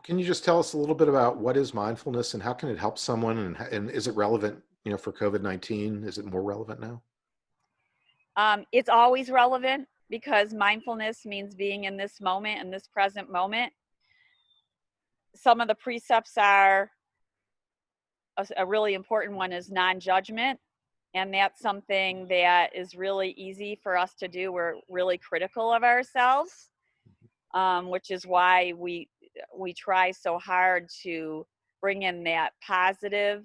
Can you just tell us a little bit about what is mindfulness and how can it help someone, and is it relevant, for COVID-19? Is it more relevant now? It's always relevant because mindfulness means being in this moment, in this present moment. Some of the precepts are a really important one is non-judgment. And that's something that is really easy for us to do. We're really critical of ourselves, which is why we try so hard to bring in that positive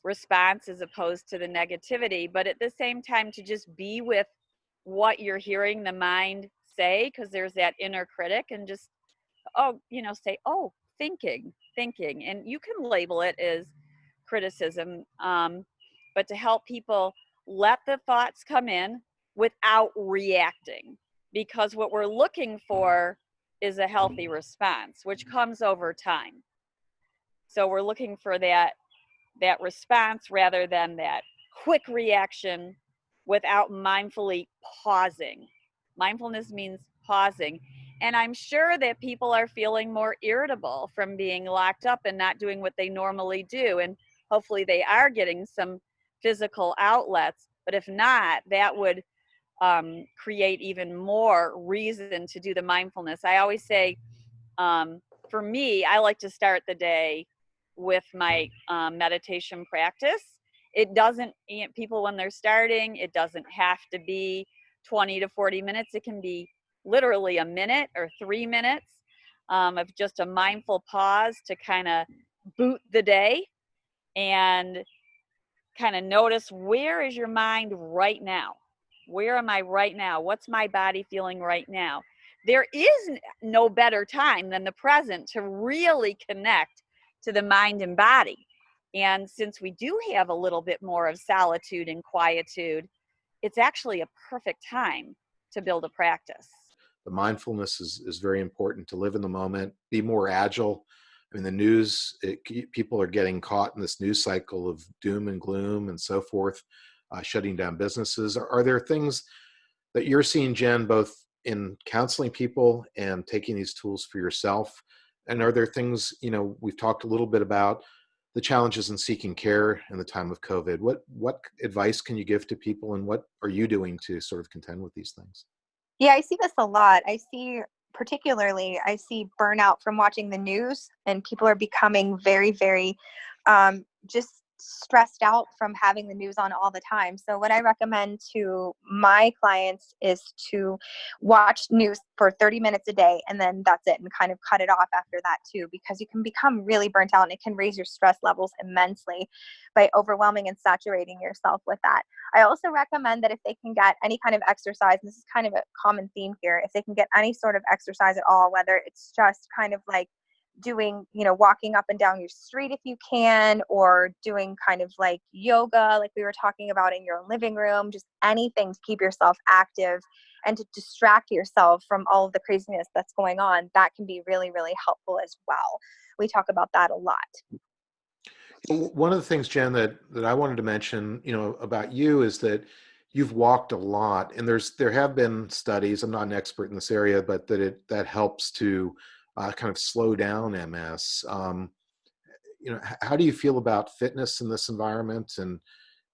response as opposed to the negativity. But at the same time, to just be with what you're hearing the mind say, because there's that inner critic, and just say, oh, thinking, and you can label it as criticism, but to help people let the thoughts come in without reacting, because what we're looking for is a healthy response, which comes over time. So we're looking for that response rather than that quick reaction without mindfully pausing. Mindfulness means pausing. And I'm sure that people are feeling more irritable from being locked up and not doing what they normally do. And hopefully they are getting some physical outlets. But if not, that would create even more reason to do the mindfulness. I always say, for me, I like to start the day with my meditation practice. It doesn't, people when they're starting, it doesn't have to be 20 to 40 minutes. It can be literally a minute or 3 minutes of just a mindful pause to kind of boot the day and kind of notice, where is your mind right now? Where am I right now? What's my body feeling right now? There is no better time than the present to really connect to the mind and body. And since we do have a little bit more of solitude and quietude, it's actually a perfect time to build a practice. The mindfulness is very important to live in the moment, be more agile. I mean, the news, people are getting caught in this news cycle of doom and gloom and so forth, shutting down businesses. Are there things that you're seeing, Jen, both in counseling people and taking these tools for yourself? And are there things, we've talked a little bit about the challenges in seeking care in the time of COVID. What advice can you give to people, and what are you doing to sort of contend with these things? Yeah, I see this a lot. I see burnout from watching the news, and people are becoming very, very just stressed out from having the news on all the time. So what I recommend to my clients is to watch news for 30 minutes a day, and then that's it, and kind of cut it off after that too, because you can become really burnt out, and it can raise your stress levels immensely by overwhelming and saturating yourself with that. I also recommend that if they can get any kind of exercise, and this is kind of a common theme here, if they can get any sort of exercise at all, whether it's just kind of like doing, walking up and down your street if you can, or doing kind of like yoga, like we were talking about, in your living room, just anything to keep yourself active and to distract yourself from all of the craziness that's going on, that can be really, really helpful as well. We talk about that a lot. One of the things, Jen, that I wanted to mention, about you is that you've walked a lot, and there have been studies. I'm not an expert in this area, but that helps to kind of slow down MS. How do you feel about fitness in this environment,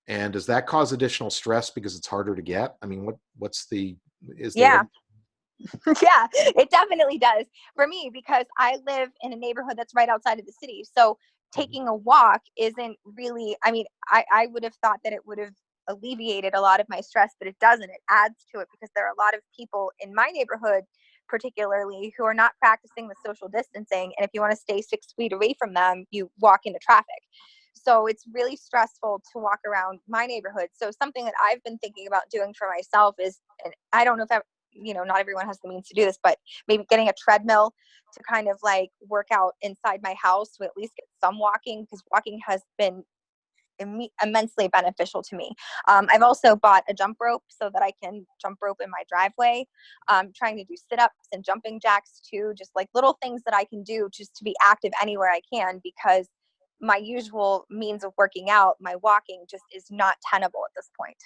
and does that cause additional stress because it's harder to get? I mean, is there? Yeah. Yeah, it definitely does for me, because I live in a neighborhood that's right outside of the city. So taking a walk isn't really, I would have thought that it would have alleviated a lot of my stress, but it doesn't. It adds to it, because there are a lot of people in my neighborhood, particularly, who are not practicing the social distancing. And if you want to stay 6 feet away from them, you walk into traffic. So it's really stressful to walk around my neighborhood. So something that I've been thinking about doing for myself is, and I don't know if not everyone has the means to do this, but maybe getting a treadmill to kind of like work out inside my house to at least get some walking, because walking has been immensely beneficial to me. I've also bought a jump rope so that I can jump rope in my driveway. Trying to do sit-ups and jumping jacks too, just like little things that I can do just to be active anywhere I can, because my usual means of working out, my walking, just is not tenable at this point.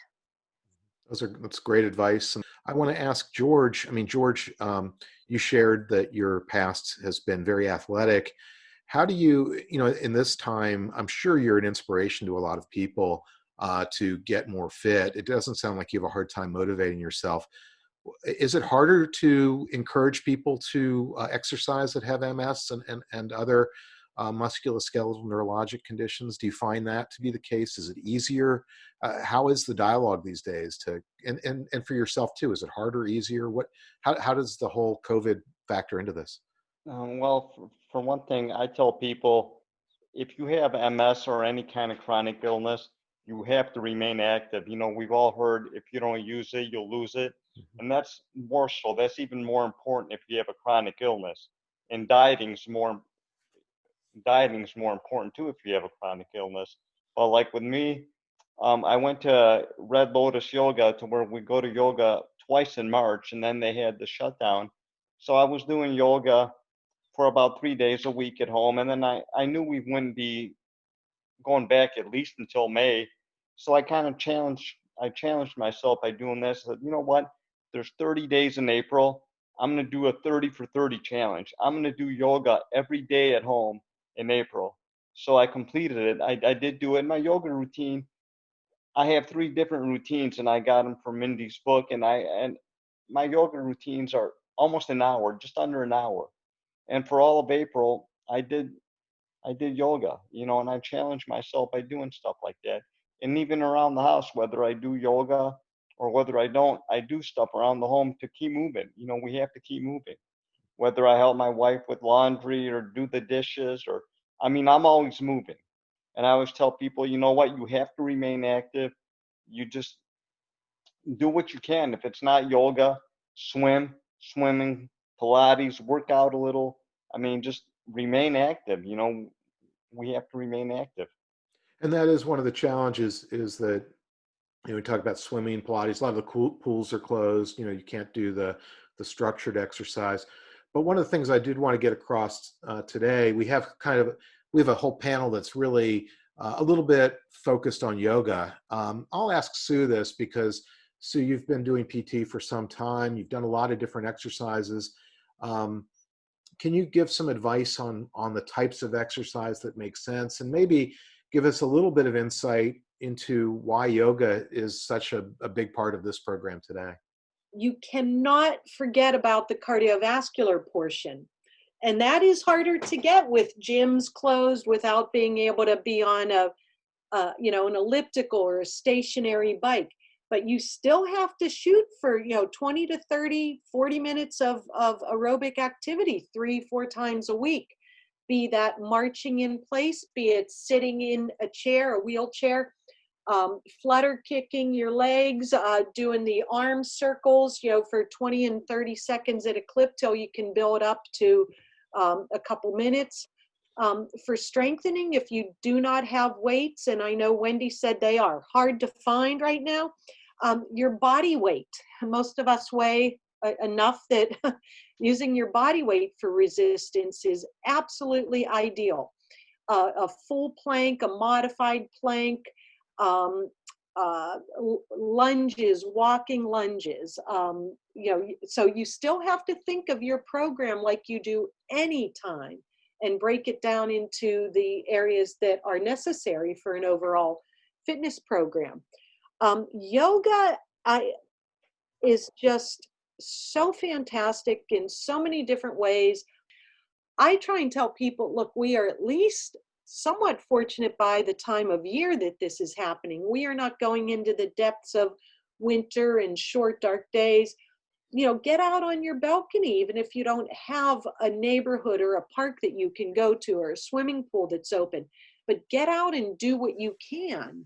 That's great advice. And I want to ask George. I mean, George, you shared that your past has been very athletic. How do you, in this time, I'm sure you're an inspiration to a lot of people to get more fit. It doesn't sound like you have a hard time motivating yourself. Is it harder to encourage people to exercise that have MS and other musculoskeletal neurologic conditions? Do you find that to be the case? Is it easier? How is the dialogue these days and for yourself too? Is it harder, easier? How does the whole COVID factor into this? Well, for one thing, I tell people if you have MS or any kind of chronic illness, you have to remain active. We've all heard if you don't use it, you'll lose it. Mhm. And that's more so. That's even more important if you have a chronic illness. And dieting's more important too if you have a chronic illness. But like with me, I went to Red Lotus Yoga to where we go to yoga twice in March, and then they had the shutdown. So I was doing yoga for about 3 days a week at home, and then I knew we wouldn't be going back at least until May. So I challenged myself by doing this. I said, you know what? There's 30 days in April. I'm going to do a 30 for 30 challenge. I'm going to do yoga every day at home in April. So I completed it. I did do it. In my yoga routine, I have 3 different routines, and I got them from Mindy's book. And my yoga routines are almost an hour, just under an hour. And for all of April, I did yoga, and I challenge myself by doing stuff like that. And even around the house, whether I do yoga or whether I don't, I do stuff around the home to keep moving. We have to keep moving. Whether I help my wife with laundry or do the dishes, I'm always moving. And I always tell people, you know what, you have to remain active. You just do what you can. If it's not yoga, swimming, Pilates, work out a little. Just remain active. We have to remain active. And that is one of the challenges is that, we talk about swimming, Pilates, a lot of the pools are closed. You can't do the structured exercise. But one of the things I did want to get across today, we have a whole panel that's really a little bit focused on yoga. I'll ask Sue this because Sue, you've been doing PT for some time. You've done a lot of different exercises. Um, can you give some advice on the types of exercise that make sense, and maybe give us a little bit of insight into why yoga is such a big part of this program today? You cannot forget about the cardiovascular portion. And that is harder to get with gyms closed without being able to be on an elliptical or a stationary bike. But you still have to shoot for, 20 to 30, 40 minutes of aerobic activity 3-4 times a week. Be that marching in place, be it sitting in a chair, a wheelchair, flutter kicking your legs, doing the arm circles, for 20 and 30 seconds at a clip till you can build up to a couple minutes. For strengthening, if you do not have weights, and I know Wendy said they are hard to find right now, your body weight. Most of us weigh enough that using your body weight for resistance is absolutely ideal. A full plank, a modified plank, lunges, walking lunges. So you still have to think of your program like you do any time and break it down into the areas that are necessary for an overall fitness program. Yoga is just so fantastic in so many different ways. I try and tell people, look, we are at least somewhat fortunate by the time of year that this is happening. We are not going into the depths of winter and short, dark days. Get out on your balcony, even if you don't have a neighborhood or a park that you can go to or a swimming pool that's open. But get out and do what you can.